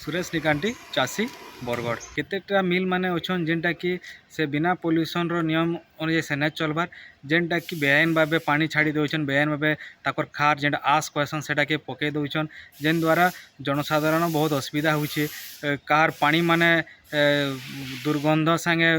सुरेश निकांटी चासी बरगढ़ केतेटा मिल माने अच्छन जेनटा कि से बिना पोल्यूशन रो नियम अनुसार से नहीं चलबार जेनटा कि बेआईन भावे पानी छाड़ी दौन बेआईन भावे ताकर खार जेनटा आस कहसन सेटा के पकई दौन जेन द्वारा जनसाधारण बहुत असुविधा होचे कार पानी माने दुर्गंध संगे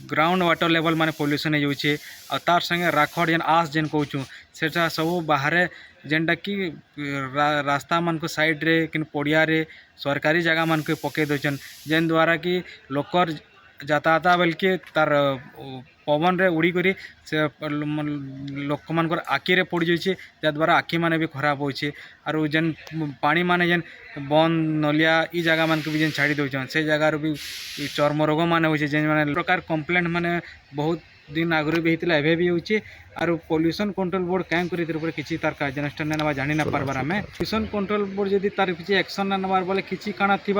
ग्राउंड वाटर लेवल माने पोल्यूशन हो जाऊे और तार संगे राखड़ जेन आस जेन कहूँ सेटा सब बाहर जेनटा कि रास्ता मान को साइड रे कि पड़िया रे सरकारी जगह मान को पकई दौन जेन द्वारा कि लोकर यातायात बेलके तार पवन रे उड़ी करी से लोक मानकर आखि रे पड़ जाइए जद्वारा आखि माने भी खराब होचे आरो जेन पानी माने जेन बंद नलिया ई जगह मान को भी जेन छाड़ी दौन से जगह भी चर्म रोग माने होचे जेन माने प्रकार कंप्लेंट माने बहुत दिन आगु भी होता एवं भी होचे आरो पोल्यूशन कंट्रोल बोर्ड क्या कर किसी तार कार्यानुष्ठान ना जानी ना पार्बार आम पोल्यूशन कंट्रोल बोर्ड जदि तार किसी एक्शन ना नबार बोले किसी काना थी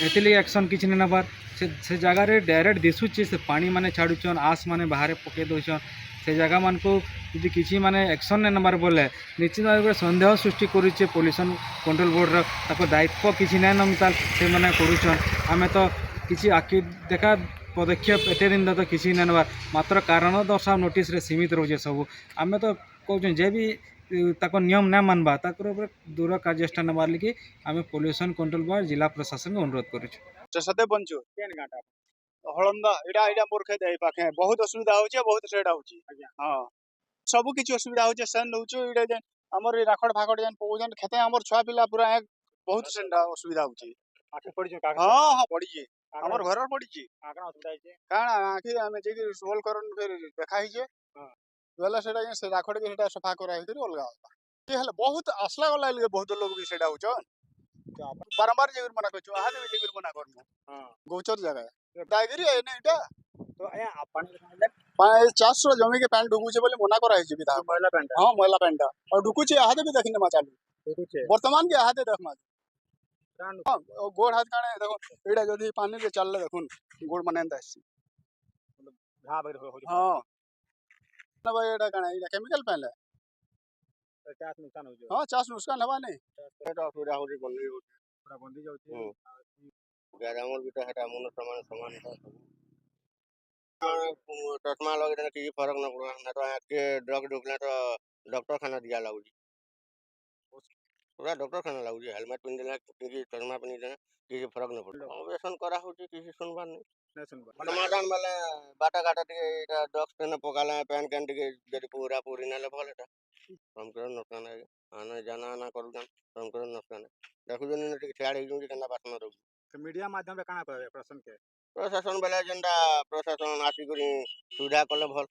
एथि एक्शन किसी नहीं नबार से जगार डायरेक्ट दिशुचे से पानी माने छाड़ुचन आस माने बाहर पकई दौन से जगह मान को यदि किसी माने एक्शन नहीं नबार बोले निश्चित भाव सन्देह सृष्टि करुचे पोल्यूशन कंट्रोल बोर्ड दायित्व किसी नहीं नमता से मैंने करुचन आम तो किसी आखि देखा पदक्षेप एत दिन तो किसी नहीं नबार मात्र कारण दर्शा नोटिस रे सीमित रोचे सब आम तो कहूँ जे भी नियम ना मानवा दूर कार्यानुष्ठान नबार लगी आम पोल्यूशन कंट्रोल बोर्ड जिला प्रशासन को अनुरोध करुँ सदे बंचु केन गाटा हळंदा एडा एडा मोर खेत ए पाखे बहुत असुविधा होचे बहुत सेडा होची हां सब किछि असुविधा होचे सन होचो एडा जे हमर राखड़ फाखड़ जन पोजन खेते हमर छुआ पिला पूरा एक बहुत सेंडा असुविधा होची आखे पड़ी जे हां हां पड़ी जे हमर घर पड़ी जे आकरा असुविधा जे काना आखि हमें जे सोल्व करन फिर देखा ही जे हां वेला सेडा से राखड़ के सेडा सफा करा ही कर अलगा ये हले बहुत असला गला लगे बहुत लोग भी सेडा होचो बारंबार जेगर मना करछो आहा देबे जेगर मना करनो हां गोचर जगह दागिरी है ना एटा तो ए पानी चाष जमी के पानी डुबुचे बोले मना करा है विधा महिला पैंट हां महिला पैंट और डुकुचे आहा देबे देखिने मा चालू डुकुचे वर्तमान के आहा दे देख मा हां गोड़ हाथ काने देखो एडा जदी पानी रे चलले देखुन गोड़ माने एंदा आसी घा बगर हो हां ना भाई एडा काने एडा केमिकल पहले चाष नुकसान हो जो हां चाष नुकसान हवा नहीं एटा सुविधा हो रे बंदी हो पूरा बंदी जाउची ग्यारह बिटा हटा मन समान समान चश्मा लगे किसी फर्क न पड़ा ना तो के ड्रग ढुकले तो डॉक्टर खाना दिया लगुजी पूरा डॉक्टर खाना लगुजी हेलमेट पिन देना किसी चश्मा पिन देना किसी फर्क न पड़ा ऑपरेशन करा होची किसी सुनबार नहीं सुनबार समाधान वाले बाटा काटा टिके डॉक्स पे न पकाला पैन कैन टिके जदी पूरा पूरी न ले भले हम कर नुकसान है आना जाना आना करू जान हम कर नुकसान है देखु जन टिके छाड़ ही जो केना बात न रहू तो मीडिया माध्यम रे काना प्रशासन के प्रशासन बेला जेंदा प्रशासन आसी करी सुविधा कले भल